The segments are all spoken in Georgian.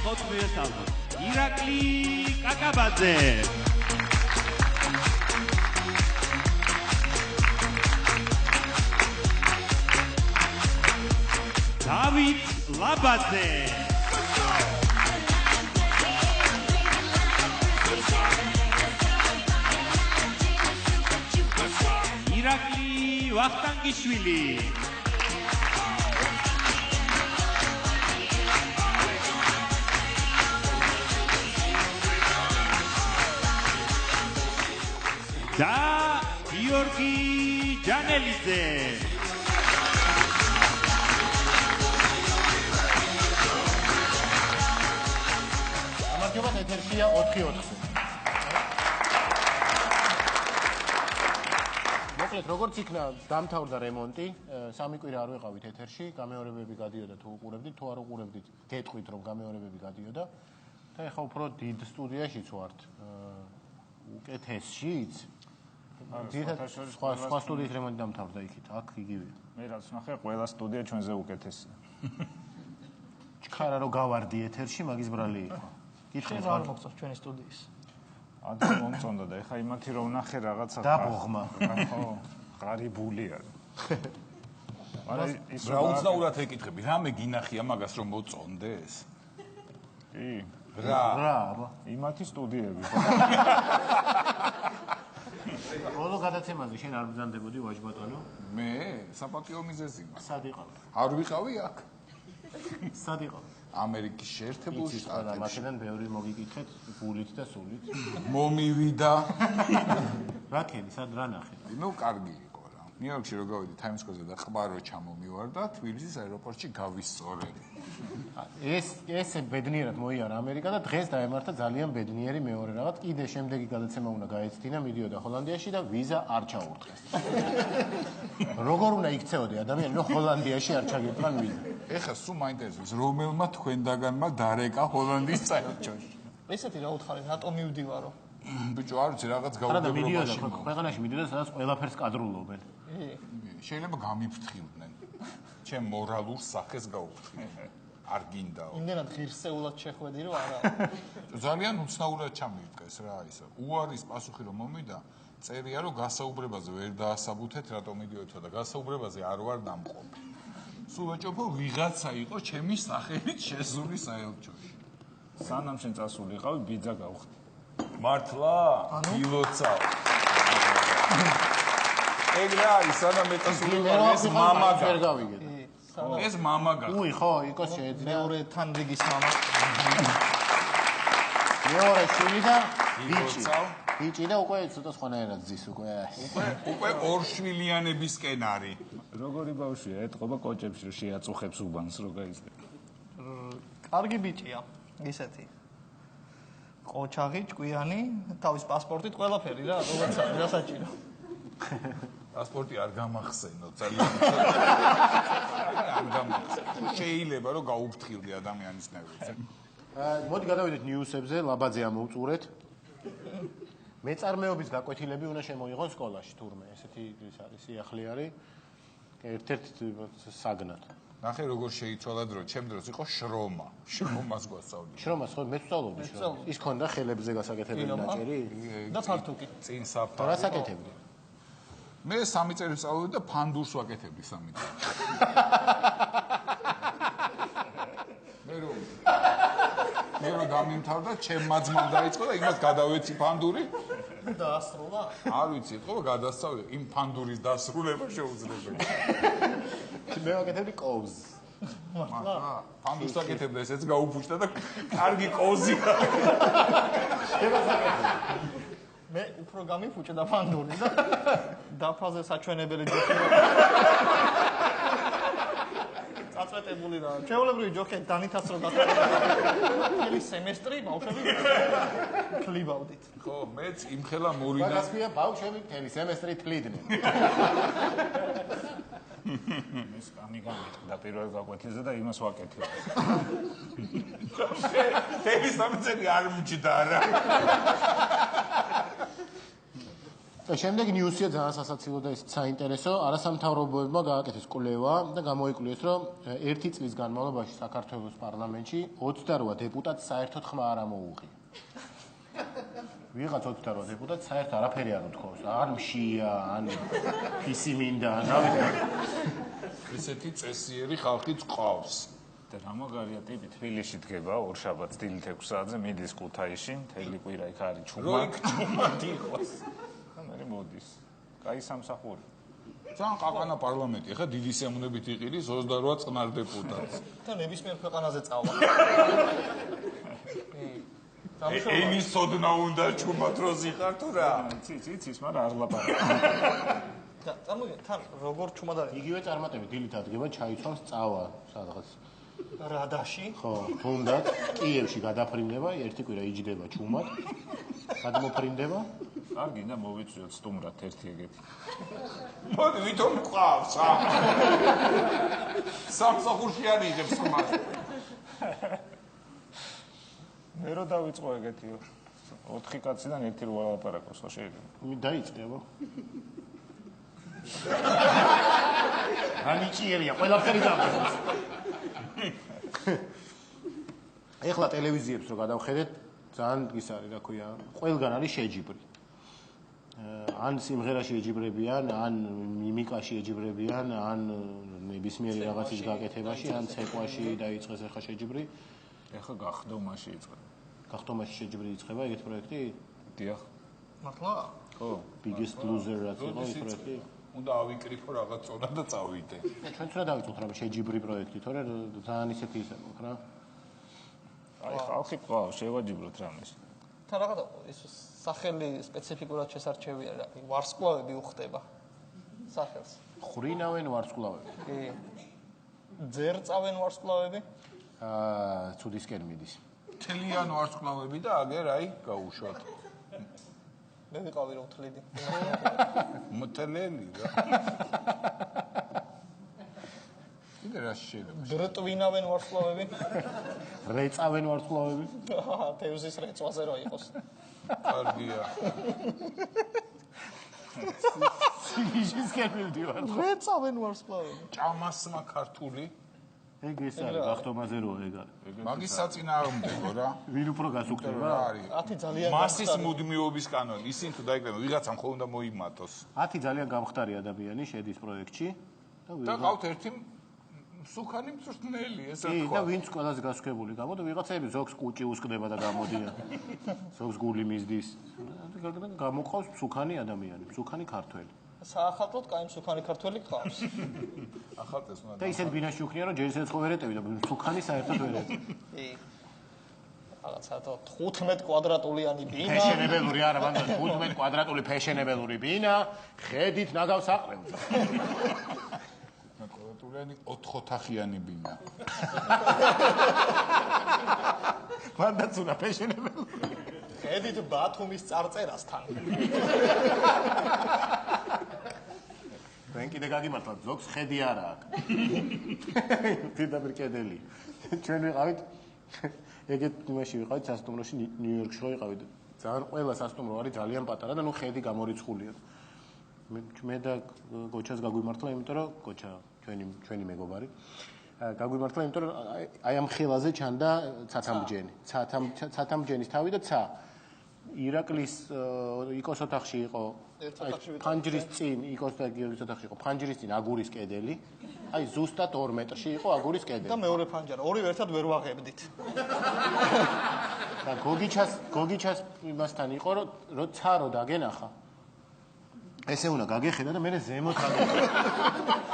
ხოთმიეს ალბათ. ირაკლი კაკაბაძე. დავით ლაბაძე. ირაკლი ვახტანგიშვილი. და გიორგი ჯანელიძე. ამარჯობა, ეთერშია 4-4-ზე. მოკლედ, როგორც იქნა დამთავრდა რემონტი, 3 კვირა არ ვიყავით ეთერში, გამეორებები გადიოდა თუ უყურებდით, თუ არ უყურებდით, გეტყვით რომ გამეორებები გადიოდა. და ეხლა უფრო დიდ სტუდიაშიც ვართ. უკეთესშიც. სხვა სტუდიის რემონტი დამთავრდა იქით, აქ იგივეა. მე რაც ნახე, ყველა სტუდია ჩვენზე უკეთესია. ჩქარა რომ გავარდი ეთერში, მაგის ბრალი იყო. კითხე რა მოგწონს ჩვენი სტუდიის? ადრე მომწონდა და ეხა იმათი რომ ნახე რაღაცა და ბოღმა. ხო, ღარიბულია. მაგრამ ის რა უცნაურად ეკითხები, რამე გინახია მაგას რომ მოწონდეს? კი. რა, აბა. იმათი სტუდიები. ბოლო გადაცემაზე შენ არ ბრძანდებოდი ვაჟბატონო? მე საპატიო მიზეზი მაქვს. სად იყავ? არ ვიყავი აქ. სად იყავ? ამერიკის შეერთებულ შტატებში. მაშინან ბევრი მოგიკითხეთ გულით და სულით. მომივიდა. რა ქენი, სად რა ნახე? ნუ კარგი იყო რა. ნიუ-იორკში რო გავიდი Times Square-ზე და ყბარო ჩამომივარდა, თბილისის აეროპორტში გავისწორე. ეს ბედნიერად მოიარა ამერიკა და დღეს დაემართა ძალიან ბედნიერი მეორე რაღაც. კიდე შემდეგი გადაცემა უნდა გაეცდინა, მიდიოდა ჰოლანდიაში და ვიზა არ ჩაურთქეს. როგორ უნდა იქცეოდი ადამიანი, რომ ჰოლანდიაში არ ჩაგეტყან ვიზა? ეხლა სულ მაინტერესებს, რომელმა თქვენდაგანმა დარეკა ჰოლანდიის საელჩოში. ესეთი რა უთხარი, რატომ მივდივარო? ბიჭო, არ ვიცი, რაღაც არა და გაუგებრობაში. მიდიოდა ქვეყანაში მიდიოდა, სადაც ყველაფერს კადრულობენ. შეიძლება გამიფრთხილდნენ. ჩემ მორალურ სახეს გაუფრთხილდნენ. არ გინდაო. იმდენად ღირსეულად შეხვედი რომ არა. ძალიან უცნაურად ჩამივიწყეს რა ისა. უარის პასუხი რომ მომიდა, წერია რომ გასაუბრებაზე ვერ დაასაბუთეთ, რატომ მიდიოდო და გასაუბრებაზე არ ვარ დამყოფი. სულ ვაჭობო ვიღაცა იყო ჩემი სახელით შესული საელჩოში. სანამ შენ წასულიყავი, ბიძა გავხდი. მართლა? ილოცავ. ეგრე არის, სანამ მე წასულიყავი, ეს მამა ვერ გავიგეთ. ეს მამა გა. უი, ხო, იქოს შეეძინა. მეორე თანრიგის მამა. მეორე შვილი და ბიჭი. ბიჭი და უკვე ცოტა სხვანაირად ზის უკვე. უკვე ორშვილიანებისკენ არის. როგორი ბავშვია, ეთყობა კოჭებში რომ შეაწუხებს უბანს რო გაიზრდება. კარგი ბიჭია, ისეთი. ყოჩაღი, ჭკვიანი, თავის პასპორტით ყველაფერი რა, როგორც არის, რა საჭირო. პასპორტი არ გამახსენო ძალიან. არ გამახსენო. შეიძლება რომ გაუფრთხილდე ადამიანის ნერვებზე. მოდი გადავიდეთ ნიუსებზე, ლაბაძე ამოვწურეთ. მეწარმეობის გაკვეთილები უნდა შემოიღონ სკოლაში თურმე, ესეთი ის არის, სიახლე არის. ერთ-ერთ საგნად. ნახე როგორ შეიცვალა დრო, ჩემ დროს იყო შრომა. შრომას გვასწავლი. შრომას ხო მე ვსწავლობდი შრომა. ის ქონდა ხელებზე გასაკეთებელი ნაჭერი? და ფართუკი. წინ საფა. რა საკეთებდი? მე 3 წელი ვსწავლობდი და ფანდურს ვაკეთებდი 3 წელი. მე რომ გამიმთავრდა, ჩემმა ძმამ დაიწყო და იმას გადავეცი ფანდური. დაასრულა? არ ვიცი, ხო გადასწავლე იმ ფანდურის დასრულება შეუძლებელი. მე ვაკეთებდი კოვს. მართლა? ფანდურს ვაკეთებდა, ესეც გაუფუჭდა და კარგი კოვზი. მე უფრო გამიფუჭდა ფანდური და დაფაზე საჩვენებელი ჯოქი. წაწვეტებული რა. ჩვეულებრივი ჯოქი დანითაც რო გასწავლე. მთელი სემესტრი ბავშვები ქლიბავდით. ხო, მეც იმხელა მორინა. მაგას ქვია ბავშვები მთელი სემესტრი თლიდნენ. ეს კამი გამიტყდა პირველ გაკვეთილზე და იმას ვაკეთე. თემის სამწერი არ მჭდა რა. და შემდეგ ნიუსია ძალიან სასაცილო და საინტერესო, არასამთავრობოებმა გააკეთეს კვლევა და გამოიკვლიეს, რომ ერთი წლის განმავლობაში საქართველოს პარლამენტში 28 დეპუტატს საერთოდ ხმა არ ამოუღია. ვიღაც 28 დეპუტატს საერთოდ არაფერი არ უთხოვს, ან მშია, ან ფისი მინდა, რა ვიცი. ესეთი წესიერი ხალხიც ყავს. და რა მაგარია ტიპი თბილისში დგება ორშაბათს დილით 6 საათზე მიდის ქუთაისში, მთელი კვირა იქ არის ჩუმად იყოს. და მე მოდის. კაი სამსახური. ძალიან ყაყანა პარლამენტი, ხა დიდი სიამოვნებით იყირის 28 წყნარ დეპუტატს. და ნებისმიერ ქვეყანაზე წავა. ენის სოდნა უნდა ჩუმად როზი ხარ თუ რა? ციც, მაგრამ არ ლაპარაკობ. და წარმოგიდგენთ, თან როგორ ჩუმად არის? იგივე წარმატები დილით ადგება, ჩაიცვამს წავა სადღაც. რადაში? ხო, თუნდაც კიევში გადაფრინდება, ერთი კვირა იჯდება ჩუმად. გადმოფრინდება. კარგი და მოვიწვიოთ სტუმრად ერთი ეგეთი. მოდი ვითომ ყავს, ა? სამსახურში არ იღებს ხმას. მე რო დავიწყო ეგეთიო. 4 კაციდან ერთი რო ვალაპარაკოს, ხო შეიძლება? დაიწყება. ანიჭიერია, ყველაფერი გამოსულს. ეხლა ტელევიზიებს რო გადავხედეთ, ძალიან ის არის, რა ქვია, ყველგან არის შეჯიბრი. ან სიმღერაში ეჯიბრებიან, ან მიმიკაში ეჯიბრებიან, ან ნებისმიერი რაღაცის გაკეთებაში, ან ცეკვაში დაიწყეს ახლა შეჯიბრი. ეხლა გახდომაში იწყება. გახდომაში შეჯიბრი იწყება ეგეთ პროექტი? დიახ. მართლა? ხო. Biggest Loser რაც იყო ეს პროექტი? უნდა ავიკრიფო რაღაც წონა და წავიდე. ჩვენც რა დავიწყოთ რა შეჯიბრი პროექტი, თორე ძალიან ისეთი ის აქვს რა. აი ხალხი ყავს, შევაჯიბროთ რამეს. თან რაღაცა ის სახელი სპეციფიკურად შესარჩევია რა. ვარსკვლავები უხდება სახელს. ხრინავენ ვარსკვლავები. კი. ძერწავენ ვარსკვლავები? ცუდისკენ მიდის. თლიან ვარსკვლავები და აგერ აი გაუშვათ. მე ვიყავი რომ თლიდი. მოტელელი რა. კიდე რა შეიძლება? დრტვინავენ ვარსკვლავები? რეწავენ ვარსკვლავები? თევზის რეწვაზე რა იყოს. კარგია. სიგიჟისკენ მივდივარ. რეწავენ ვარსკვლავები. ჭამასმა ქართული. ეგ ეს არის გახდომაზე რო ეგ არის. მაგის საწინააღმდეგო რა. ვინ უფრო გასუქდება? რა არის? 10 ძალიან მასის მუდმივობის კანონი. ისინი თუ დაიგებენ, ვიღაცამ ხოლმე უნდა მოიმატოს. 10 ძალიან გამხდარი ადამიანი შედის პროექტში და ყავთ ერთი სუქანი მწვრთნელი, ესე კი, და თქვა. ვინც ყველაზე გასუქებული გამოდა, ვიღაცები ზოგს კუჭი უსკდება და გამოდიან. ზოგს გული მისდის. გამოყავს მსუქანი ადამიანი, მსუქანი ქართველი. საახალწლოდ კაი მსუქანი ქართველი ყავს. ახალწელს უნდა და ისეთ ბინაში უქნია, რომ ჯერ ისედაც ხო ვერ ეტევი და მსუქანი საერთოდ ვერ ეტევი. კი. რაღაცა 15 კვადრატულიანი ბინა. ფეშენებელური არა, მაგრამ 15 კვადრატული ფეშენებელური ბინა, ხედით ნაგავს აყრევს. კვადრატულიანი 4 ოთახიანი ბინა. მანდაც უნდა ფეშენებელური. ხედით ბათუმის წარწერასთან. თქვენ კიდე გაგიმართლათ, ზოგს ხედი არა აქვს. პირდაპირ კედელი. ჩვენ ვიყავით ეგეთ იმაში ვიყავით სასტუმროში ნიუ-იორკში ხო ვიყავით. ძალიან ყველა სასტუმრო არის ძალიან პატარა და ნუ ხედი გამორიცხულია. მე და გოჩას გაგვიმართლა, იმიტომ რომ გოჩა ჩვენი მეგობარი. გაგვიმართლა, იმიტომ რომ აი ამ ხილაზე ჩანდა ცათამბჯენი. ცათამბჯენის თავი და ცა. ირაკლის იკოს ოთახში იყო ფანჯრის წინ იკოს და გიორგის ოთახში იყო ფანჯრის წინ აგურის კედელი. აი ზუსტად 2 მეტრში იყო აგურის კედელი. და მეორე ფანჯარა, ორივე ერთად ვერ ვაღებდით. და გოგიჩას იმასთან იყო, რომ ცარო დაგენახა. ესე უნდა გაგეხედა და მე ზემოთ გაგეხედა.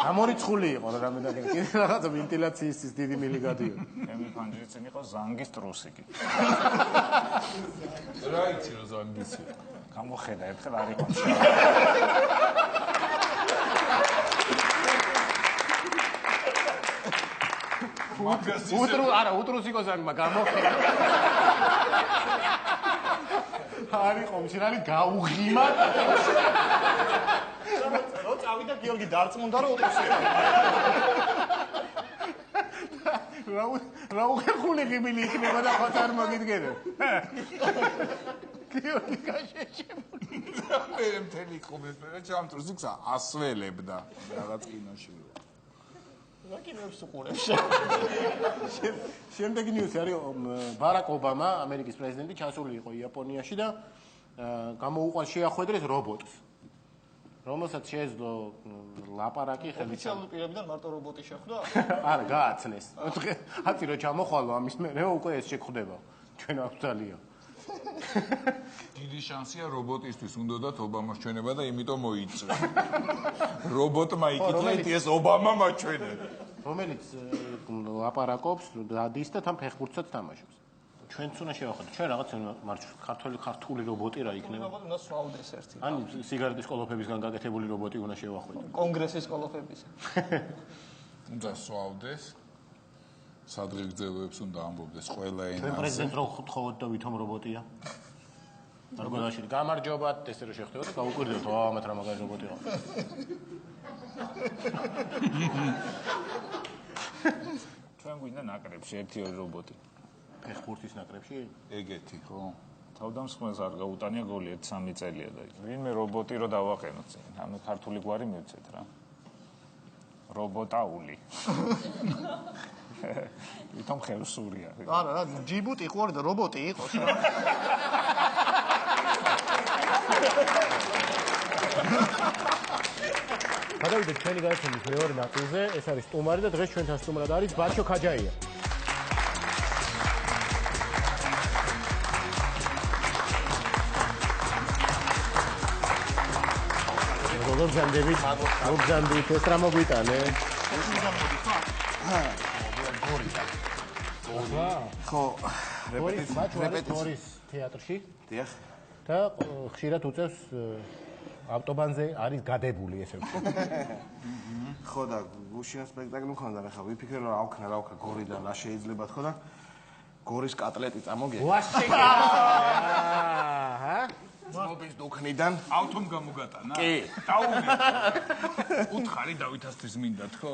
გამორიცხული იყო რა მე დაგეხედა. კიდე რაღაცა ვენტილაციის დიდი მილი გადიოდა. მე ფანჯრის წინ იყო ზანგის ტრუსიკი. რა იცი რომ ზანგისი? გამოხედა ერთხელ არ იყო. უტრუს იყო ზანგმა გამოხედა. არ იყო მშრალი გაუღიმა. რო წავიდა გიორგი დარწმუნდა რომ უტრუსი. რა უხერხული ღიმილი იქნება და ხო წარმოგიდგენე. გიორგი გაშეშე. მე მთელი ხუბის ჩემთვის იქ ასველებდა რაღაც კინოში. რა კინოებს უყურებ? შემდეგი ნიუსი არის ბარაკ ობამა, ამერიკის პრეზიდენტი, ჩასული იყო იაპონიაში და გამოუყვანს შეახვედრეს რობოტს. რომელსაც შეეძლო ლაპარაკი ხელით. ოფიციალური პირებიდან მარტო რობოტი შეხვდა? არა, გააცნეს. ათი რო ჩამოხვალო ამის მერე უკვე ეს შეგხვდება. ჩვენ აქვს ძალიან. დიდი შანსია რობოტისთვის უნდათ ობამას ჩვენება და იმიტომ მოიწვია. რობოტმა იკითხა ეს ობამა მაჩვენებდა. რომელიც ლაპარაკობს, დადის და თან ფეხბურთსაც თამაშობს. ჩვენც უნდა შევახედოთ. ჩვენ რაღაც ქართული რობოტი რა იქნება? რობოტი უნდა სვავდეს ერთი. ან სიგარეტის კოლოფებისგან გაკეთებული რობოტი უნდა შევახედოთ. კონგრესის კოლოფების. უნდა სვავდეს. სადღეგრძელოებს უნდა ამბობდეს ყველა ენაზე. ჩვენ პრეზიდენტს რო გთხოვოთ და ვითომ რობოტია? არგონაში გამარჯობათ, ესე რომ შეხტევოთ და გაუკვირდეთ, ამათ რა მაგარი რობოტი ყავს. ჩვენ გვინდა ნაკრებში 1-2 რობოტი. ფეხბურთის ნაკრებში? ეგეთი, ხო? თავდამსხმელს არ გაუტანია გოლი 1-3 წელია და ვინმე რობოტი რო დავაყენოთ წინ. ანუ ქართული გვარი მივცეთ რა. რობოტაული. ვითომ ხევსური არის. არა, რა, ჯიბუტი ხო არის და რობოტი იყოს რა. გადავიდეთ ჩვენი გადაცემის მეორე ნაწილზე, ეს არის სტუმარი და დღეს ჩვენთან სტუმრად არის ბარჩო ქაჯაია. მოგზანდებით, ეს რა მოგვიტანე? ხო, რეპეტიციის თეატრში. დიახ. და ხშირად უწევს ავტობანზე არის გადებული ესე ვთქვი. ხო და გუშინ სპექტაკლი მქონდა, ახლა ვიფიქრე რომ რა ვქნა გორიდან რა შეიძლება თქო და გორის კატლეტი წამოგე. ვაშე. აჰა. მობის დუქნიდან ავტომ გამოგატანა? კი. დაუნე. უთხარი დავითასთვის მინდა თქო?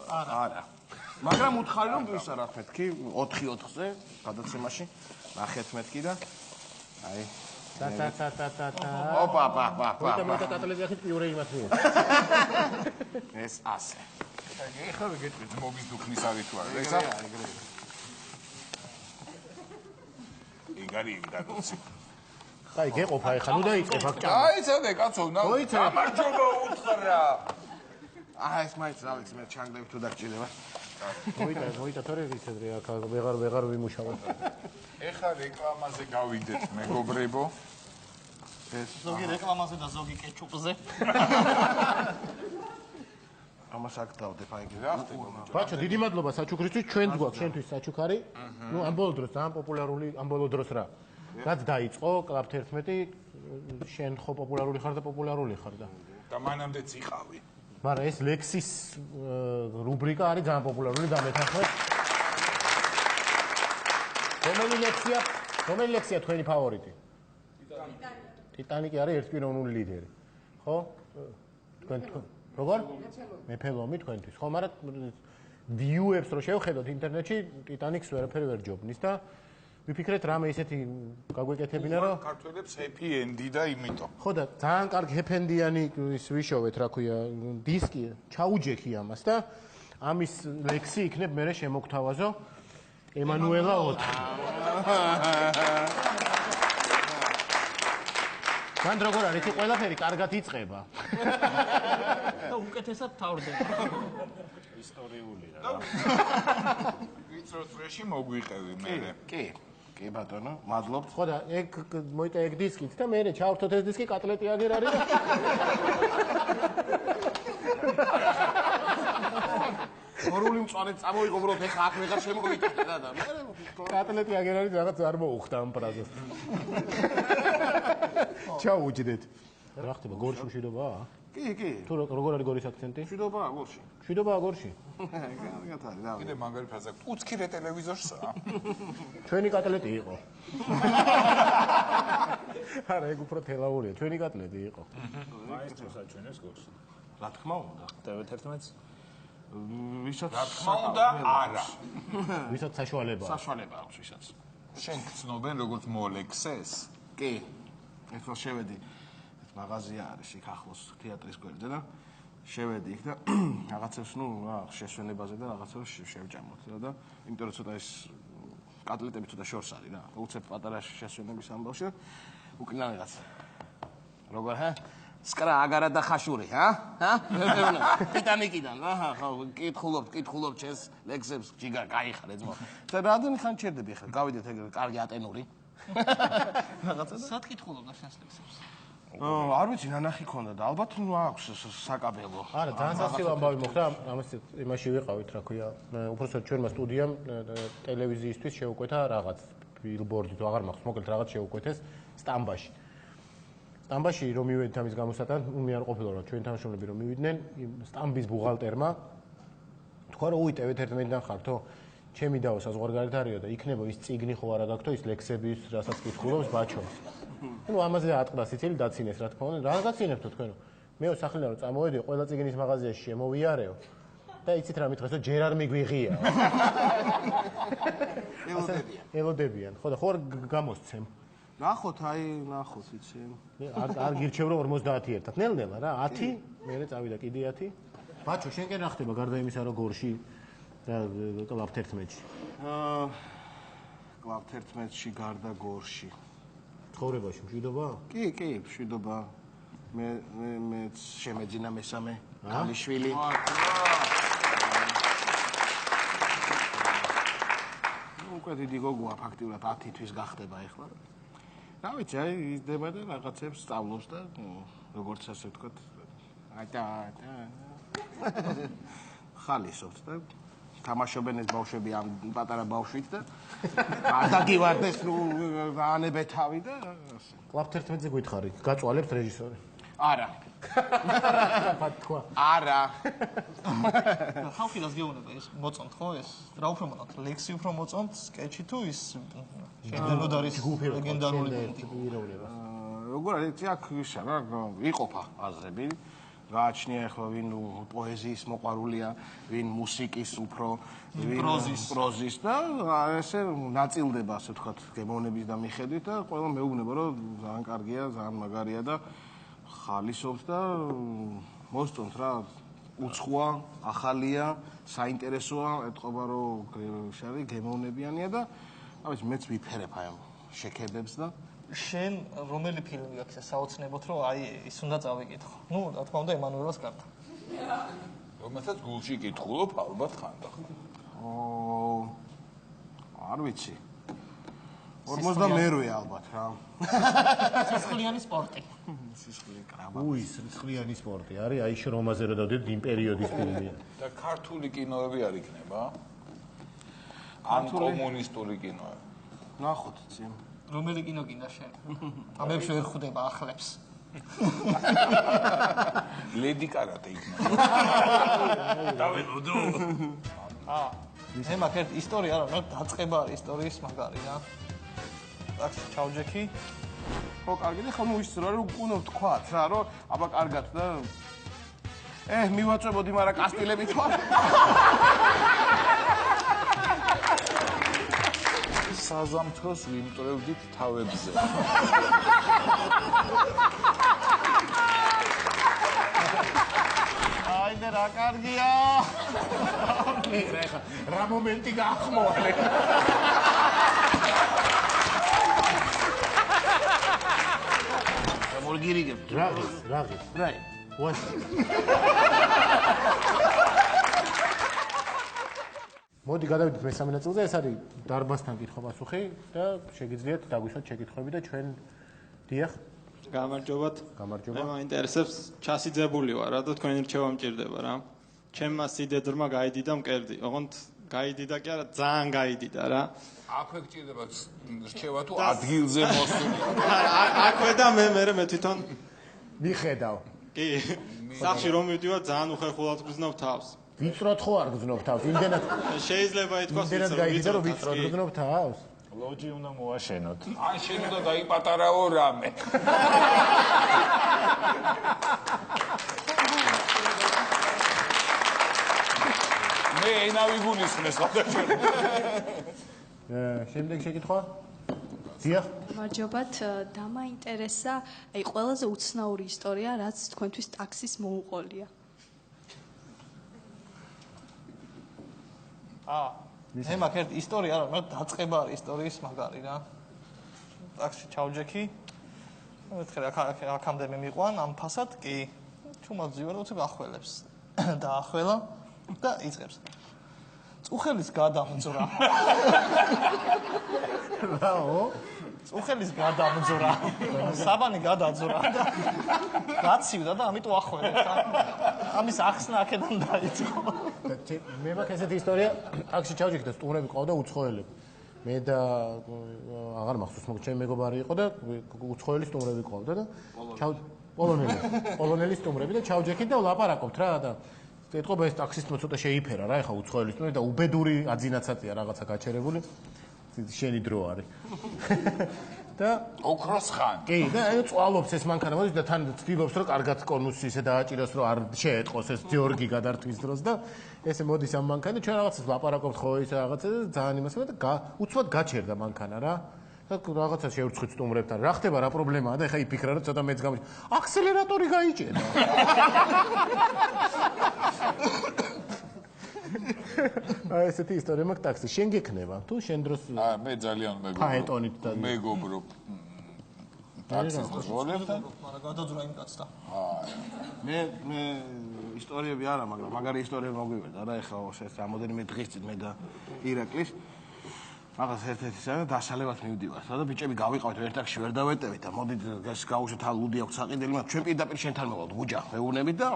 არა. მაგრამ უთხარი რომ ვისა რა მეთქი 4-4-ზე გადაცემაში ნახეთ მეთქი და აი ოპა მოითა კატლეტი ახით პიურე იმათ მიიღო. ეს ასე. ეხლა ვიგეთქვით მობის დუქნის არის თუ არა? ეხლა იგარი დაგოცი. აი გეყოფა ეხლა ნუ დაიწყე ფაქტია. დაიცადე კაცო, გამარჯობა უთხრა. ეს მაინც რა ვიცი მე ჩანგდები თუ დაგჭირდება. მოითა თორე ვიცადრე აქ ვეღარ ვიმუშავებ. ეხლა რეკლამაზე გავიდეთ მეგობრებო. ეს ზოგი რეკლამაზე და ზოგი კეჩუპზე. ამას აქ დავდებ აი რა ხდება. ბაჩო, დიდი მადლობა საჩუქრისთვის, ჩვენც გვაქვს შენთვის საჩუქარი. ნუ ამ ბოლო დროს ძალიან პოპულარული, ამ ბოლო დროს რა. რაც დაიწყო კლუბ 11, შენ ხო პოპულარული ხარ და პოპულარული ხარ და. და მანამდეც იყავი. მაგრამ ეს ლექსის რუბრიკა არის ძალიან პოპულარული და მეთანხმეთ. რომელი ლექსია თქვენი ფავორიტი? ტიტანიკი არის ერთპიროვნული ლიდერი. ხო? თქვენ როგორ? მეფელომი თქვენთვის. ხო, მაგრამ view-ებს რო შევხედოთ ინტერნეტში, ტიტანიკს ვერაფერი ვერ ჯობნის და ვიფიქრეთ რამე ისეთი გაგვეკეთებინა რომ ქართველებს happy end-ი და იმიტომ. ხო და ძალიან კარგი ჰეპენდიანი ის ვიშოვეთ, რა ქვია, დისკი, ჩაუჯექი ამას და ამის ლექსი იქნებ მე შემოგთავაზო ემანუელა 4. მან როგორ არის ეს ყველაფერი კარგად იწყება. და უკეთესად თავდება. ისტორიული რა. ვიწრო წრეში მოგვიყევი მე. კი ბატონო, მადლობთ. ხო და ეგ მოიტა ეგ დისკით და მე ჩავერთოთ ეს დისკი კატლეტი აგერ არის და ორული მწვანე წამოიღო უბრალოდ ეხა აქ ვეღარ შემოვიტანე და მე კატლეტი აგერ არის რაღაც არ მოუხდა ამ პრაზას. ჩაუჯდეთ. რა ხდება გორში მშვიდობაა? კი. თუ როგორ არის გორის აქცენტი? მშვიდობაა გორში. მშვიდობაა გორში? კარგად არის და კიდე მაგარი ფრაზა. უცქირე ტელევიზორსა. ჩვენი კატლეტი იყო. არა, ეგ უფრო თელაურია. ჩვენი კატლეტი იყო. მაესტროს აჩვენებს გორს. რა თქმა უნდა. TV11-ს ვისაც რა თქმა უნდა, არა. ვისაც საშუალება აქვს. საშუალება აქვს ვისაც. შენ ცნობენ როგორც მოლექსეს? კი. ეხლა შევედი ეს მაღაზია არის იქ ახლოს თეატრის გვერდზე და შევედი იქ და რაღაცებს შესვენებაზე და რაღაცებს შევჭამოთ და იმიტომ რომ ცოტა ეს კატლეტები ცოტა შორს არის რა. უცებ პატარა შესვენების ამბავში და უკინა რაღაც. როგორ სკრა აგარა და ხაშური, ტიტანიკიდან, კითხულობ ჩემს ლექსებს, ჯიგარ, გაიხარ ეძმო. და რამდენი ხანი ჩერდები ახლა? გავიდეთ ეგრე კარგი ატენური. რაღაცა და სად კითხულობდა შენს ლექსებს? არ ვიცი, ნანახი ქონდა და ალბათ აქვს საკაბელო. არა, ძალიან სასწრაფო ამბავი მოხდა, ამას იმაში ვიყავით, რა ქვია, უბრალოდ ჩვენმა სტუდიამ ტელევიზიისთვის შეუკვეთა რაღაც ბილბორდი თუ აღარ მახსოვს, მოკლედ რაღაც შეუკვეთეს სტამბაში. სტამბაში რომ მივედით ამის გამოსატან, მე არ ყოფილა რომ ჩვენ თანამშრომლები რომ მივიდნენ, სტამბის ბუღალტერმა თქვა რომ უი TV11-დან ხართო? ჩემი დაო საზღვარგარეთ არისო და იქნება ის წიგნი ხო არა გაქვთო ის ლექსების, რასაც კითხულობს ბაჩოს. ნუ ამაზე ატყდა სიცილი დაცინეს რა თქმა უნდა. რა გაცინებთო თქვენო? მეო სახლიდან რომ წამოვედი, ყველა წიგნის მაღაზიაში შემოვიარეო და იცით რა მითხეს რომ ჯერ არ მიგვიღია. ელოდებიან. ხო და ხო გამოსცემ. ნახოთ, ნახოთ, იცი. არ გირჩევ რომ 51-ად. ნელ-ნელა რა, 10, მერე წავიდა კიდე 10. ბაჩო, შენ კენ რა ხდება გარდა იმისა რომ გორში და კლუბ 11-ში? კლუბ 11-ში გარდა გორში. ცხოვრებაში მშვიდობა? კი, მშვიდობა. მეც შემეძინა მესამე ქალიშვილი. უკვე დიდი გოგოა ფაქტიურად 10 თვის გახდება ახლა. რა ვიცი, იზრდება და რაღაცებს სწავლობს და როგორც ასე ვთქვათ, ხალისობს და თამაშობენ ეს ბავშვები ამ პატარა ბავშვით და გადაგივარდეს ანებე თავი და ასე. კლუბ 11-ზე გითხარი, გაწვალებთ რეჟისორი? არა. თქვა. არა. ხალხი რას გეუბნება ეს მოწონთ ხო ეს? რა უფრო მოწონთ? ლექსი უფრო მოწონთ, სკეჩი თუ ის შეგდენოდ არის ლეგენდარული პუნქტი? როგორ არის აქ ისა რა იყოფა აზრები. გააჩნია ახლა ვინ პოეზიის მოყვარულია, ვინ მუსიკის უფრო, ვინ პროზის და ესე ნაწილდება ასე ვთქვათ გემოვნების და მიხედვით და ყველა მეუბნება რომ ძალიან კარგია, ძალიან მაგარია და ხალისობს და მოსწონთ რა უცხოა, ახალია, საინტერესოა, ეთყობა რომ შარი გემოვნებიანია და რა ვიცი მეც ვიფერებ აი ამ შექებებს და შენ რომელი ფილმი აქვს საოცნებოთ რომ აი ის უნდა წავიკითხო. ნუ რა თქმა უნდა ემანუელას კართა. რომელსაც გულში კითხულობ ალბათ ხანდახან. არ ვიცი. 48 ალბათ რა. სისხლიანი სპორტი. სისხლიანი კრამა. უი, სისხლიანი სპორტი არის, აი შრომაზე რა დავდეთ იმ პერიოდის ფილმია. და ქართული კინოები არ იქნება? ან კომუნისტური კინოები? ნახოთ ცი. რომელი კინო გინდა შენ? ამებში ვერ ხვდება ახლებს. ლედი კარატე იქნება. დაველოდო. მე მაგერ ისტორია რა, დაწყება არის ისტორიის მაგარი რა. აქ ჩავჯექი. ხო, კარგი და ხომ ის რა რომ უკუნო თქვათ რა, რომ აბა კარგად და მივაწვებოდი, მაგრამ კასტილები თქვა. საზამთროს ვიმტრევდით თავებზე. აიდე რა კარგია. რა მომენტი გაახმოვანე. მოლგირიგებ. რაღი. ვას. მოდი გადავიდეთ მესამე ნაწილზე, ეს არის დარბაზთან კითხვა-პასუხი და შეგიძლიათ დაგვისვათ შეკითხვები და ჩვენ დიახ. გამარჯობათ. გამარჯობა. მე მაინტერესებს ჩასიძებული ვარ რა და თქვენი რჩევა მჭირდება რა. ჩემმა სიდედრმა გაიდიდა მკერდი. ოღონდ გაიდიდა კი არა, ძალიან გაიდიდა რა. აქვე გჭირდება რჩევა თუ ადგილზე მოსული. აქვე და მე თვითონ მიხედავ. კი. სახში რომ მივდივარ, ძალიან უხერხულად გრძნობ თავს. ვიწროთ ხო არ გრძნობ თავს? იმდენად შეიძლება ითქვას იმდენად გაიდიდა რომ ვიწროთ გრძნობ თავს? ლოჯი უნდა მოაშენოთ. ან შენ უნდა დაიპატარაო რამე. მე ენა ვიგულისხმეს ხოდა შენ. შემდეგ შეკითხვა? დიახ. გამარჯობათ, დამაინტერესა, აი ყველაზე უცნაური ისტორია, რაც თქვენთვის ტაქსის მოუყოლია. მე მაგ ერთ ისტორია არა, მაგრამ დაწყება არის ისტორიის მაგარი რა. ტაქსში ჩავჯექი. მეთქე აქამდე მე მიყვან ამ ფასად, კი. ჩუმად ძივარ და უცებ ახველებს. დაახველა და იწყებს. წუხელის გადამძვრა. რაო? წუხელის გადამძვრა. საბანი გადაძვრა და გაცივდა და ამიტომ ახველებს. ამის ახსნა აქედან დაიწყო. მე მაქვს ესეთი ისტორია, ტაქსში ჩავჯექი და სტუმრები ყავდა უცხოელები. მე და აღარ მახსოვს, მაგრამ ჩემი მეგობარი იყო და უცხოელი სტუმრები ყავდა და პოლონელი სტუმრები და ჩავჯექით და ვლაპარაკობთ რა და ეთყობა ეს ტაქსისტმა ცოტა შეიფერა რა, ეხა უცხოელი სტუმრები და უბედური აძინაცატია რაღაცა გაჩერებული. შენი დრო არის. და ოქროს ხან. კი, და აი წვალობს ეს მანქანა მოდის და თან ცდილობს რომ კარგად კონუსი ისე დააჭიროს რომ არ შეეტყოს ეს ჯორგი გადართვის დროს და ესე მოდის ამ მანქანა ჩვენ რაღაცას ვლაპარაკობთ ხო ის რაღაცა და ძალიან იმასება და უცბად გაჩერდა მანქანა რა. და რაღაცა შევრცხით სტუმრებთან. რა ხდება რა პრობლემაა და ეხა იფიქრა რომ ცოტა მეც გამიჭ. აქსელერატორი გაიჭერა. აი ესეთი ისტორია მაქვს ტაქსი. შენ გექნება თუ შენ დროს მე ძალიან ფაეტონით და მეგობრობ ტაქსის მეზობლებთან. მაგრამ გადაძვრა იმ კაცს და. მე ისტორიები არა, მაგრამ მაგარი ისტორიები მოგვივიდა რა, ეხლა ეს რამოდენიმე დღის წინ მე და ირაკლის მაგას ერთ-ერთი საერთოდ დასალევად მივდივართ და ბიჭები გავიყავით ერთ ტაქსში ვერ დავეტევით და მოდით გავუშვით ლუდი აქვს საყიდელი, მაგრამ ჩვენ პირდაპირ შენთან მოვალთ გუჯა მეუბნებით და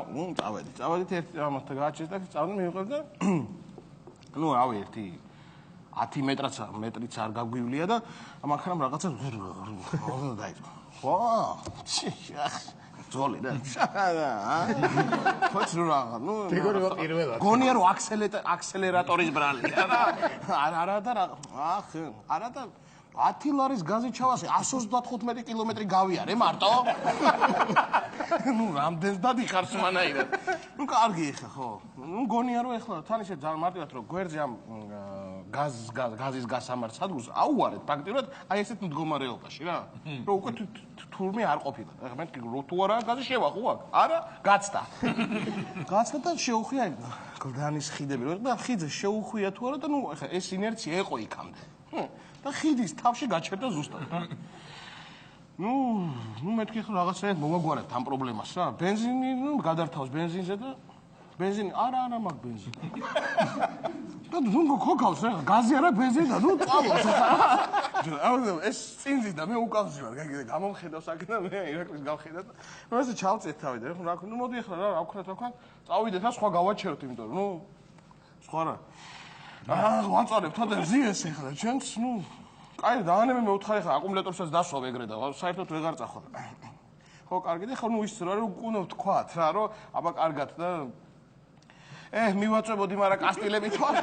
წავედით ერთ ამასთან გააჩერეთ ტაქსი წავედით მივიღეთ და ნუ რავი ერთი 10 მეტრიც არ გაგვივლია და ამახანამ რაღაცა დაიწყო. ხო, ძოლი რა. ხოც რა, ნუ გიგორიო პირველად. გონია რომ აქსელერატორის ბრალია რა. არა და არა და 10 ლარის გაზი ჩავასე 135 კილომეტრი გავიარე მარტო. ნუ რამდენს დადიხარ სვანაირად. ნუ კარგი ეხა ხო. ნუ გონია რომ ეხლა თან ისე ძალიან მარტივად რომ გვერდზე ამ გაზის გასამართ სადგურს აუარეთ ფაქტიურად აი ესეთ მდგომარეობაში რა. რომ უკვე თურმე არ ყოფილა. ეხლა მე თუ არა გაზი შევახო აქ. არა, გაცდა. გაცდა და შეუხვია გლდანის ხიდები. და ხიდზე შეუხვია თუ არა და ნუ ეხლა ეს ინერცია ეყო იქამდე. და ხიდის თავში გაჩერდა ზუსტად რა. ნუ მეთქი ხო რაღაცა მოვაგვარებთ ამ პრობლემას რა. ბენზინი გადართავს ბენზინზე და ბენზინი არა მაგ ბენზინი. და ნუ ქოქავს რა გაზი არა ბენზინი და ნუ წავობს. ეს წინზი და მე უკავშირ ვარ გამომხედავს აქ და მე ირაკლის გავხედა და ნუ ესე ჩავწეთ თავი და რა ნუ მოდი ახლა რა ვქნათ წავიდეთ და სხვა გავაჩეროთ იმიტომ რომ ნუ სხვა რა ვანწარებთ და ზიეს ახლა ჩვენც ნუ კაი დაანები მე უთხარი ხა აკუმულატორსაც დასვავ ეგრე და საერთოდ ვეღარ წახვალ. ხო კარგი და ხო ნუ ის რა რომ უკუნო ვთქვათ რა რომ აბა კარგად და მივაწვებოდი მაგრამ კასტილები თვალ.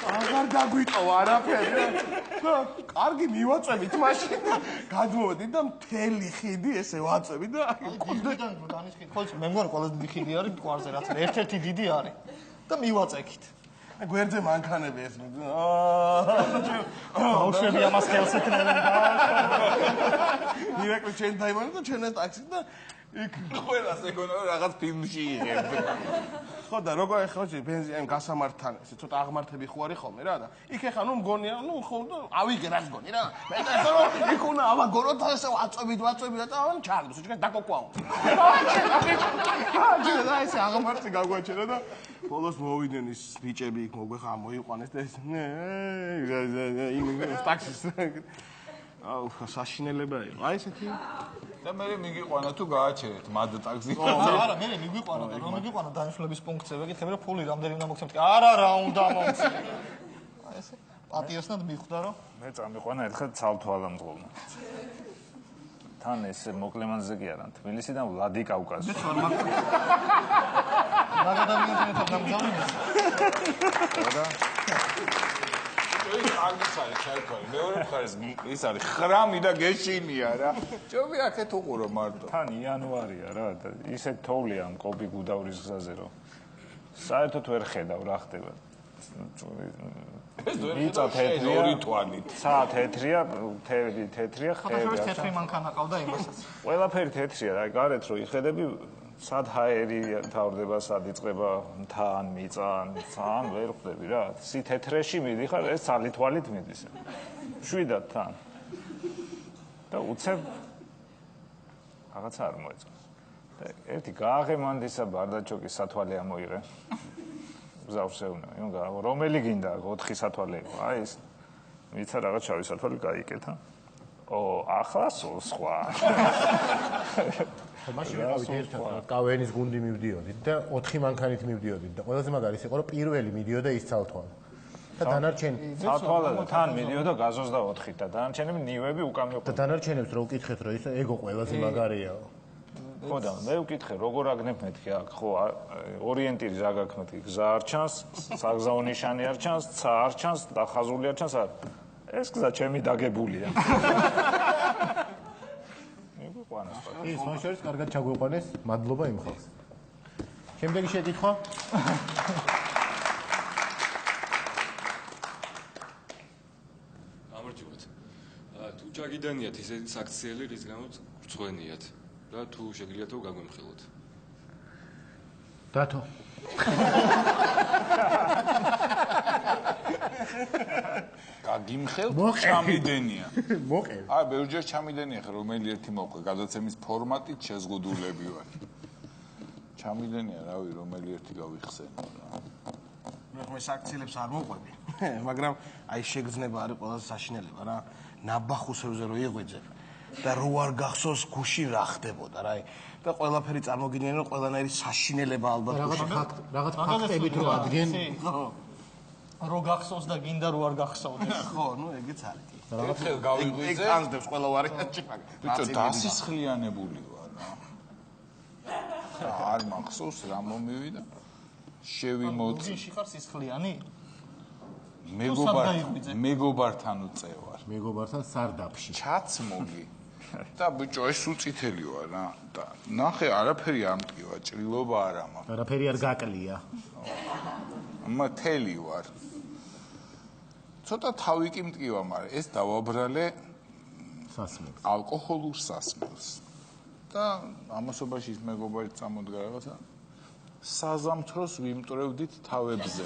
აღარ დაგვიტოვა არაფერი. კარგი მივაწვევით მაშინ გადმოვედით და მთელი ხიდი ესე ვაწვევით და კუდიდან დანის ხიდი. ხო მე მგონი ყველაზე დიდი ხიდი არის მტკვარზე რაც ერთ-ერთი დიდი არის და მივაწექით. გვერდზე მანქანები ეს ბავშვები ამას ხელს ეთნებენ და ირაკლი ჩვენ დაიმონა და ჩვენ ეს ტაქსი და იქ ყველას ეგონა რომ რაღაც ფილმში იღებ. ხო და როგორ ახლა ბენზინი გასამართთან ესე ცოტა აღმართები ხო არის ხოლმე რა და იქ ახლა ნუ მგონია ნუ ხო და ავიგე რას გონი რა. მე და ხო იქ უნდა ავაგოროთ ასე ვაწვევით და ჩარლოს ჩვენ დაკოკვაო. და ესე აღმართი გაგვაჩერა და ბოლოს მოვიდნენ ის ბიჭები იქ მოგვეხა მოიყვანეს და ეს იმ ტაქსის აუ საშინელება იყო. აი ესეთი და მე მიგიყვანა თუ გააჩერეთ მად ტაქსი. არა მე მიგვიყვანა და რომ მიგვიყვანა დანიშნულების პუნქტზე ვეკითხები რომ ფული რამდენი უნდა მოგცემთ. არა რა უნდა მომცე. აი ესე პატიოსნად მიხვდა რომ მე წამიყვანა ერთხელ ცალთვალამძღვნა. თან ეს მოკლემანზე კი არა თბილისიდან ვლადიკავკაზი. მაგ ადამიანთან დამძავნეს. და კარგიც არის ჩაიქვარი. მეორე მხარეს ის არის ხრამი და გეშინია რა. ჯობია აქეთ უყურო მარტო. თან იანვარია რა და ისე თოვლია ამ კოპი გუდავრის გზაზე რომ საერთოდ ვერ ხედავ რა ხდება. მიწა თეთრია, ორი თვალით. ცა თეთრია, თეთრია, ხეები. თეთრი მანქანა ყავდა იმასაც. ყველაფერი თეთრია, აი გარეთ რო იხედები, სად ჰაერი თავდება, სად იწყება თან, მიწან, თან ვერ ხვდები რა. სითეთრეში მიდიხარ, ეს ძალითვალით მიდის. შვიდად თან. და უცებ რაღაცა არ მოეწყო. და ერთი გააღემანდისა ბარდაჩოკის სათვალე ამოიღე. გზავსეუნა, რომელი გინდა 4 სათვალე იყო. აი ეს მიცა რაღაც შავი სათვალე გაიკეთა. ახლა სულ სხვა. მაშინ ვიყავით ერთად, კავენის გუნდი მივდიოდით და 4 მანქანით მივდიოდით და ყველაზე მაგარი იყო, რომ პირველი მიდიოდა ის ცალთვალა. და დანარჩენი ცალთვალა და თან მიდიოდა გაზოს და 4-ით და დანარჩენები ნივები უკან მიყვება. და დანარჩენებს რო უკითხეთ, რომ ის ეგო ყველაზე მაგარიაო. ხო და მე ვკითხე, როგორ აგნებ მეთქი აქ, ხო, ორიენტირი რა გაქვს მეთქი, გზა არ ჩანს, საგზაო ნიშანი არ ჩანს, ცა არ ჩანს, დახაზული არ ჩანს, ეს გზა ჩემი დაგებულია. მიგვიყვანეს ხო? ის მოშორის კარგად ჩაგვიყვანეს, მადლობა იმ ხალხს. შემდეგი შეკითხვა? გამარჯობათ. თუ ჩაგიდანიათ ისეთი საქციელი, რის გამოც გწვენიათ. და თუ შეგიძლიათ რომ გაგვემხილოთ. დათო. გაგიმხელთ ჩამიდენია. მოყევი. აი, ბევრჯერ ჩამიდენია ხე რომელი ერთი მოყვე, გადაცემის ფორმატით შეზღუდულები ვარ. ჩამიდენია, რავი, რომელი ერთი გავიხსენო რა. მე საქციელებს არ მოყვები, მაგრამ აი შეგრძნება არის ყველაზე საშინელება რა. ნაბახუსებზე რო იღვიძებ და რო არ გახსოვს გუში რა ხდებოდა რა. და ყველაფერი წარმოგიდგენ რომ ყველანაირი საშინელება ალბათ რაღაც ფაქტებით რო ადგენ. რო გახსოვს და გინდა რო არ გახსოვდეს. ხო, ნუ ეგეც არის. ერთხელ გავიღვიძე. ეგ ანძდებს ყველა ვარიანტში. ბიჭო, დასისხლიანებული ვარ რა. არ მახსოვს რა მომივიდა. შევიმოწი. გუში ხარ სისხლიანი? მეგობართან უწევარ. მეგობართან სარდაფში. ჩაცმული. და ბიჭო, ეს უწითელი ვარ რა. და ნახე, არაფერი არ მტკივა, ჭრილობა არ მაქვს. არაფერი არ გაკლია. მთელი ვარ. ცოტა თავი კი მტკივა, მაგრამ ეს დავაბრალე სასმელს. ალკოჰოლურ სასმელს. და ამასობაში ის მეგობარი წამოდგა რაღაცა. საზამთროს ვიმტვრევდით თავებზე.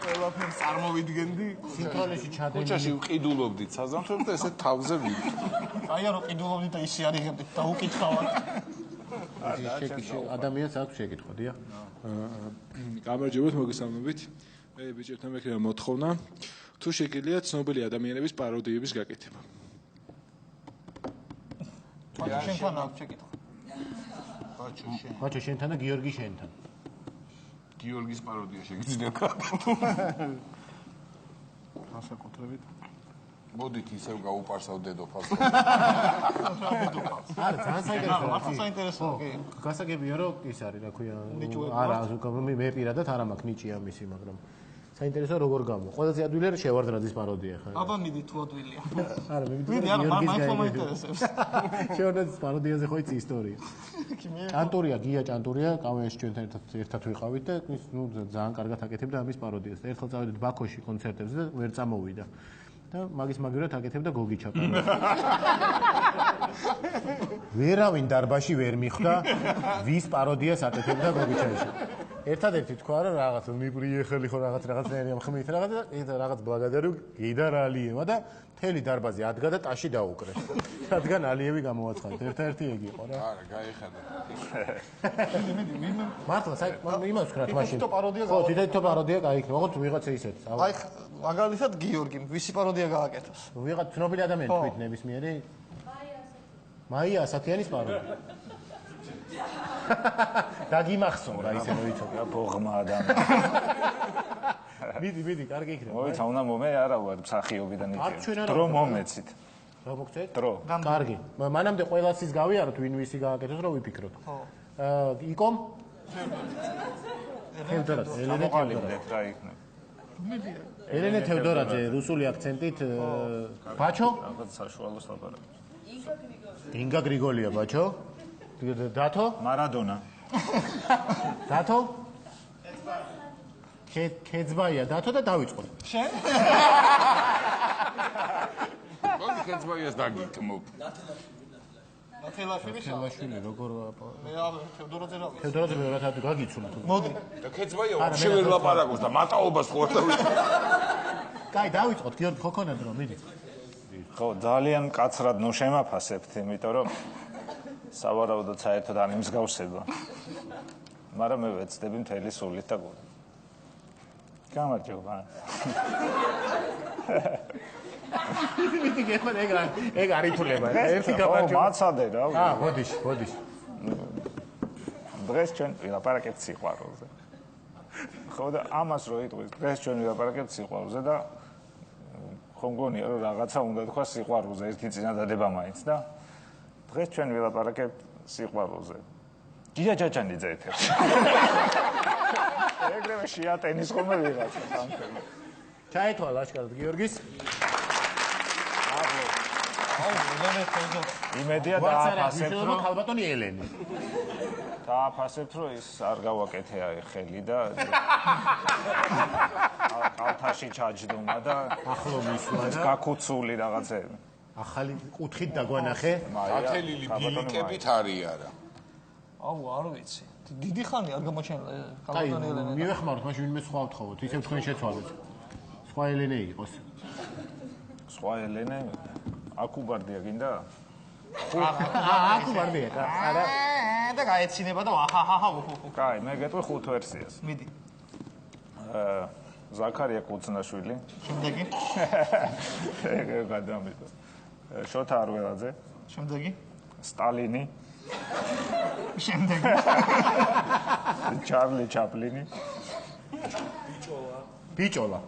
ყველაფერს წარმოვიდგენდი, სინქრონეში ჩადენილი. ქუჩაში ვყიდულობდით საზამთროს და ესე თავზე ვიმტვრევ. აი რა ყიდულობდით და ისე არიღებდით და უკითხავად. ადამიანს აქვს შეკითხვა, დიახ. გამარჯობათ, მოგესალმებით. მე ბიჭებთან მეკრება მოთხოვნა. თუ შეგიძლიათ ცნობილი ადამიანების პაროდიების გაკეთება. შენთან აქვს შეკითხვა. ბაჭო შენთან და გიორგი შენთან. გიორგის პაროდია შეგიძლია გაკეთო. განსაკუთრებით მოდით ისევ გაუპარსავ დედოფალს. არა, ძალიან საინტერესოა. მართლა საინტერესოა, კი. გასაგებია რომ ის არის, რა ქვია, არა, მე პირადად არ მაქვს ნიჭი ამისი, მაგრამ საინტერესოა როგორ გამო. ყველაზე ადვილი არის შევარდნაძის პაროდია ხა. აბა მიდი თუ ადვილია. არა, მე მიდი არა, მაინც მაინტერესებს. შევარდნაძის პაროდიაზე ხო იცი ისტორია. ჭანტურია, გია ჭანტურია, კავენში ჩვენთან ერთად ვიყავით და ის ნუ ძალიან კარგად აკეთებდა ამის პაროდიას. ერთხელ წავედით ბაქოში კონცერტებზე და ვერ წამოვიდა. და მაგის მაგივრად აკეთებდა გოგი ჩაპარო. ვერავინ დარბაში ვერ მიხვდა ვის პაროდიას აკეთებდა გოგი ჩაიში. ერთადერთი თქვა რომ რაღაც მიპრიე ხელი ხო რაღაცნაირი ამხმით რაღაც ბლაგადარი გიდა რა ალიევა და მთელი დარბაზი ადგა და ტაში დაუკრეს. რადგან ალიევი გამოაცხადეთ. ერთადერთი ეგ იყო რა. არა, გაიხადა. მართლა იმას ვქრათ მაშინ. ხო, თითო პაროდია გაიქნა. ოღონდ ვიღაცა ისეთი. აი მაგალითად გიორგი, ვისი პაროდია გააკეთოს? ვიღაც ცნობილი ადამიანი თქვით ნებისმიერი? მაია ასათიანის პაროდია. დაგიმახსოვრ რა ისე მოიცოდი. რა ბოღმა ადამიანი. მიდი, კარგი იქნება. მოიცა უნდა მომე არა ვარ მსახიობიდან იწევ. დრო მომეცით. რა მოგწევთ? დრო. კარგი. მანამდე ყველას ის გავიაროთ ვინ ვისი გააკეთოს რომ ვიფიქროთ. ხო. იკომ? ელენე მოყალიბდეთ რა იქნება. ელენე თევდორაძე რუსული აქცენტით ბაჩო? რაღაც საშუალოს ლაპარაკობს. ინგა გრიგოლია ბაჩო? დათო? მარადონა. დათო? ქეძბაია დათო და დავიწყო. შენ? ორი ქეძბაიას დაგიქმობ. ნათელაშვილი როგორ მე თევდორაძე რა ვიცი. თევდორაძე მეორად გაგიცულა. მოდი. და ქეძბაია ვაფშე ვერ ლაპარაკობს და მატაობას ხო არ დავიწყო. კაი დავიწყოთ გიორგი ხოქონად რომ მიდი. ხო, ძალიან მკაცრად ნუ შემაფასებთ, იმიტომ რომ სავარაუდოდ საერთოდ არ იმსგავსება. მაგრამ მე ვეცდები მთელი სულით და გულით. გამარჯობა. მიდი გეხმარ ეგ არ ითვლება. ერთი გამარჯობა. მაცადე რა. ბოდიში. დღეს ჩვენ ვილაპარაკებთ სიყვარულზე. ხო და ამას რო იტყვის, დღეს ჩვენ ვილაპარაკებთ სიყვარულზე და ხო მგონია რომ რაღაცა უნდა თქვა სიყვარულზე, ერთი წინადადება მაინც და დღეს ჩვენ ვილაპარაკებთ სიყვარულზე. გია ჯაჯანიძე ეთერში. ეგრევე შეატენის ხოლმე ვიღაცა სამთელო. ჩაეთვალ ლაშქარად გიორგის. იმედია დააფასებთ რომ ალბათონი ელენი. დააფასებთ რომ ის არ გავაკეთე ხელი და ალთაში ჩაჯდომა და ახლო მისვლა და გაკუცული რაღაცები. ახალი კუთხით დაგვანახე. ათელილი ბილიკებით არის არა. აუ არ ვიცი. დიდი ხანი არ გამოჩენილა კაი, მივეხმაროთ, მაშინ ვინმე სხვა ვთხოვოთ, ისევ თქვენ შეცვალეთ. სხვა ელენე იყოს. სხვა ელენე აკუბარდია გინდა? აკუბარდია, არა. და გაეცინება და აჰაჰა. კაი, მე გეტყვი ხუთ ვერსიას. მიდი. ზაქარია კუცნაშვილი. შემდეგი. ეგ გადამიტო. შოთა არველაძე. შემდეგი. სტალინი. შემდეგი. ჩარლი ჩაპლინი. ბიჭოლა.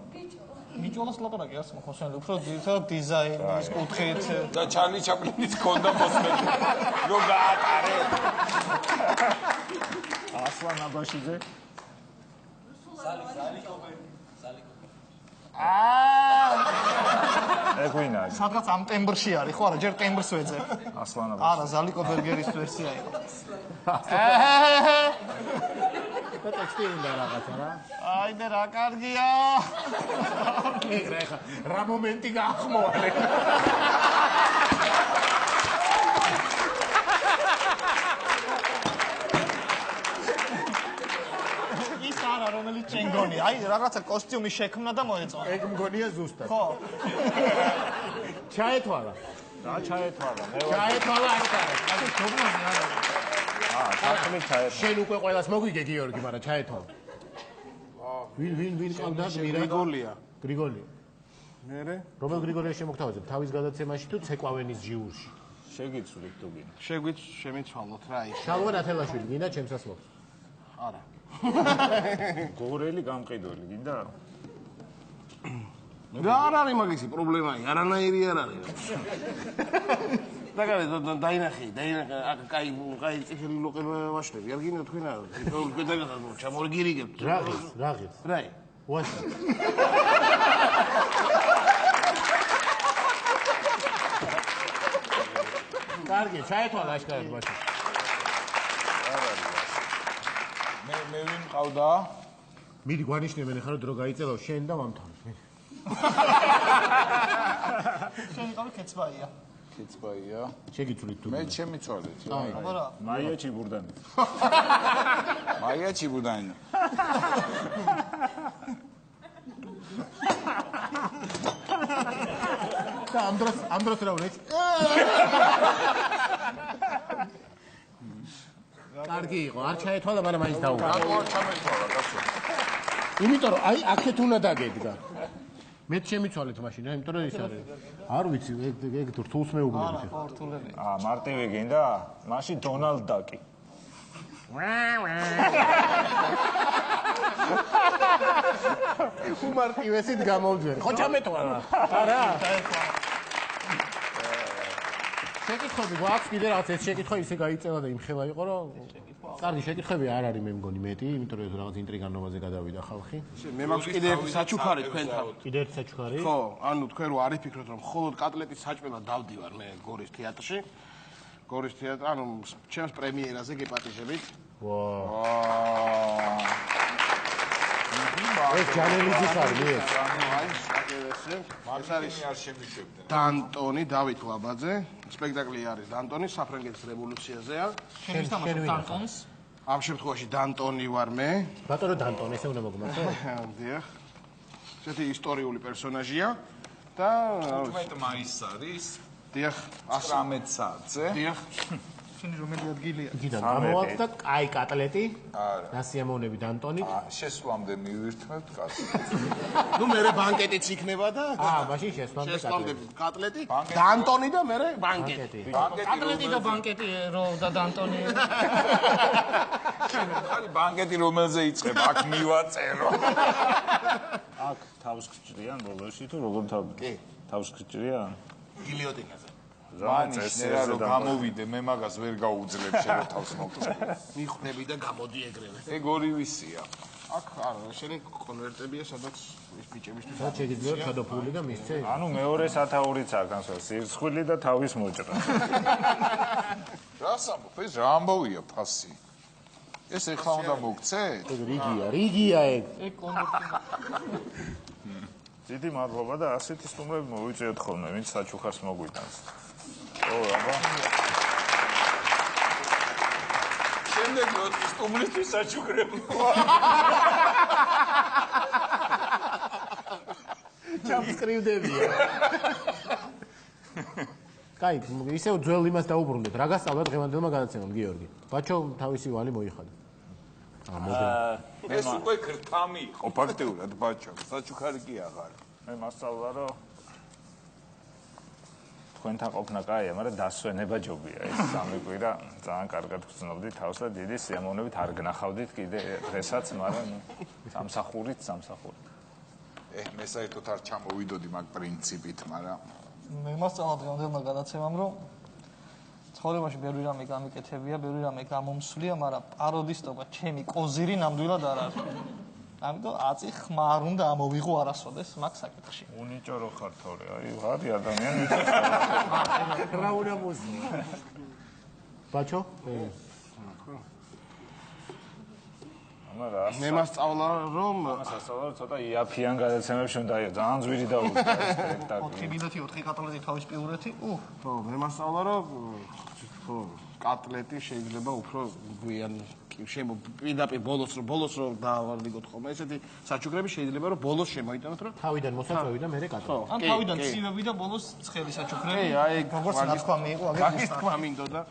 ბიჭოლას ლაპარაკი არც მოხსენე, უფრო ძირითადად დიზაინის კუთხით და ჩარლი ჩაპლინიც ქონდა მოსმენე. რო გაატარე. ასლან აბაშიძე. ეგ ვინ არის? სადღაც ამ ტემბრში არის, ხო არა, ჯერ ტემბრს ვეძებ. ასლან აბაშიძე. არა, ზალიკო ბერგერის ვერსია იყო. და ტექსტი უნდა რაღაცა რა. აიდე რა კარგია. ეგრე ხა რა მომენტი გაახმოვანე. ის არა რომელიც ჩენგონი. აი რაღაცა კოსტიუმი შექმნა და მოეწონა. ეგ მგონია ზუსტად. ხო. ჩაეთვალა. რა ჩაეთვალა? ჩაეთვალა არ არის. აი ჯობნაზე არა. ჩაეთვალა ჩაეთვალა. შენ უკვე ყველას მოგვიგე გიორგი, მაგრამ ჩაეთვალა. ვინ ყავდა გრიგოლია. გრიგოლია. მერე? რომელ გრიგოლია შემოგთავაზებ? თავის გადაცემაში თუ ცეკვავენის ჯიურში? შეგიცვლით თუ გინდა. შემიცვალოთ რა ის. შალვა ნათელაშვილი, გინდა ჩემსასმობს? არა. გორელი გამყიდველი გინდა? რა არ არის მაგისი პრობლემაა, არანაირი არ არის. დაგარე დაინახე, კაი წიფელი ლოყება ვაშლები, არ გინდა თქვენ არა. თქვენ ჩამორგირიგებთ. რაღიც. რაი? ვაშა. კარგი, ჩაეთვალა აშკარად ბაშა. მე ვინ მყავდა? მიდი გვანიშნებენ ახლა დრო გაიწელავ შენ და მამთავრს. შენ იყავი ქეცბაია. ქეცბაია. შეგიცვლით თუ. მე შემიცვალეთ. აბარა. მაია ჩიბურდანი. მაია ჩიბურდანი. და ამ დროს რა უნდა? კარგი იყო, არ ჩაეთვალა, მაგრამ მაინც დაუგა. არ ჩამეთვალა, კაცო. იმიტომ რომ აი აქეთ უნდა დაგედგა. მე შემიცვალეთ მაშინ, იმიტომ რომ ის არის. არ ვიცი, ეგ რთულს მეუბნებით. არა, ხო რთულები. მარტივი გინდა? მაშინ დონალდ დაკი. უმარტივესით გამოვძვერი. ხო ჩამეთვალა. არა. შეკითხვები გვაქვს კიდე რაღაც ეს შეკითხვა ისე გაიწევა და იმხელა იყო რომ კარგი შეკითხვები არ არის მე მგონი მეტი იმიტომ რომ რაღაც ინტრიგანობაზე გადავიდა ხალხი მე მაქვს კიდე ერთი საჩუქარი თქვენთან კიდე ერთი საჩუქარი ხო ანუ თქვენ რო არ იფიქროთ რომ მხოლოდ კატლეტის საჭმელად დავდივარ მე გორის თეატრში გორის თეატრ ანუ ჩემს პრემიერაზე გეპატიჟებით ეს ჯანელიძის არის ეს არის არ შემიშვებდა დანტონი დავით ლაბაძე სპექტაკლი არის დანტონი საფრანგეთის რევოლუციაზეა შენ თამაშობ დანტონს ამ შემთხვევაში დანტონი ვარ მე ბატონო დანტონი ესე უნდა მოგმართო დიახ ესეთი ისტორიული პერსონაჟია და 15 მაისს არის დიახ 19 საათზე დიახ შენი რომელი ადგილია გიდან გამოვალთ და კაი კატლეტი და სიამოვნები დანტონი შესვლამდე მივირთმევთ კაცი ნუ მე ბანკეტიც იქნება და მაშინ შესვლამდე კატლეტი დანტონი და მე ბანკეტი კატლეტი და ბანკეტი რო და დანტონი ხარი ბანკეტი რომელზე იწყებ აქ მივაწერო აქ თავს გჭრიან ბოლოში თუ როგორ თავს გჭრიან გილიოტინაზე მანიშნერა რომ გამოვიდე მე მაგას ვერ გაუძლებ შენ რო თავს მოგწე მიხვდები და გამოდი ეგრევე ეგ ორი ვისია აქ არა შენი კონვერტებია სადაც ის ბიჭებისთვის და შეიძლება ჩადოფული და მისცე ანუ მეორე სათაურიც აქვს სირცხვილი და თავის მოჭრა რას ამბობ ეს რა ამბავია ფასი ეს ეხლა უნდა მოგცეთ ეგ რიგია ეგ კონვერტი დიდი მადლობა და ასეთი სტუმრები მოვიწიოთ ხოლმე ვინც საჩუქარს მოგვიტანს ო აბა შემდეგ რომ სტუმრისთვის საჩუქრები ჩამსკრივდებია კაი ისე ძველ იმას დაუბრუნდეთ რა გასწავლა დღევანდელმა განაცემამ გიორგი ბაჩო თავისი ვალი მოიხადა ეს უკვე ქრთამი იყო ფაქტიურად ბაჩო საჩუქარი კი აღარ მე მასწავლა რომ თქვენთან ყოფნა კაია მაგრამ დასვენება ჯობია ეს სამი კვირა ძალიან კარგად გრძნობდი თავს და დიდი სიამოვნებით არ გნახავდით კიდე დღესაც მაგრამ სამსახურით მე საერთოდ არ ჩამოვიდოდი მაგ პრინციპით მაგრამ მე მასწავლა დღევანდელმა გადაცემამ რომ ცხოვრებაში ბევრი რამე გამიკეთებია, ბევრი რამე გამომსვლია, მაგრამ პაროდისტობა ჩემი კოზირი ნამდვილად არ არის. ამიტომ აწი ხმარ უნდა ამოვიღო არასოდეს მაგ საკითხში. უნიჭო რო ხარ თორე, აი ვარი ადამიანი. რა უნდა მოსი. ბაჩო? ამარა მე მასწავლა რომ მასწავლა ცოტა იაფიან გადაცემებში უნდა იყო ძალიან ძვირი დაუდგა სპექტაკლი 4 მინუტი 4 კატლეტი თავის პიურეთი ხო მე მასწავლა რომ ხო კატლეტი შეიძლება უფრო გვიან პირდაპირ ბოლოს რომ დავარდიგოთ ხოლმე ესეთი საჩუქრები შეიძლება რომ ბოლოს შემოიტანოთ რომ თავიდან მოსაწვევი და მერე კატლეტი ან თავიდან ცივები და ბოლოს ცხელი საჩუქრები აი როგორც ნათქვა მიიღო აგერ თქვა მინდოდა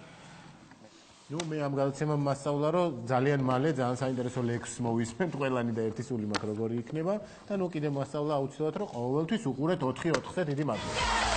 ნუ მე ამ გადაცემამ მასწავლა რომ ძალიან მალე ძალიან საინტერესო ლექსს მოვისმენთ ყველანი და ერთი სული მაქვს როგორი იქნება და ნუ კიდე მასწავლა აუცილებლად რომ ყოველთვის უყურეთ 4-4-ზე დიდი მადლობა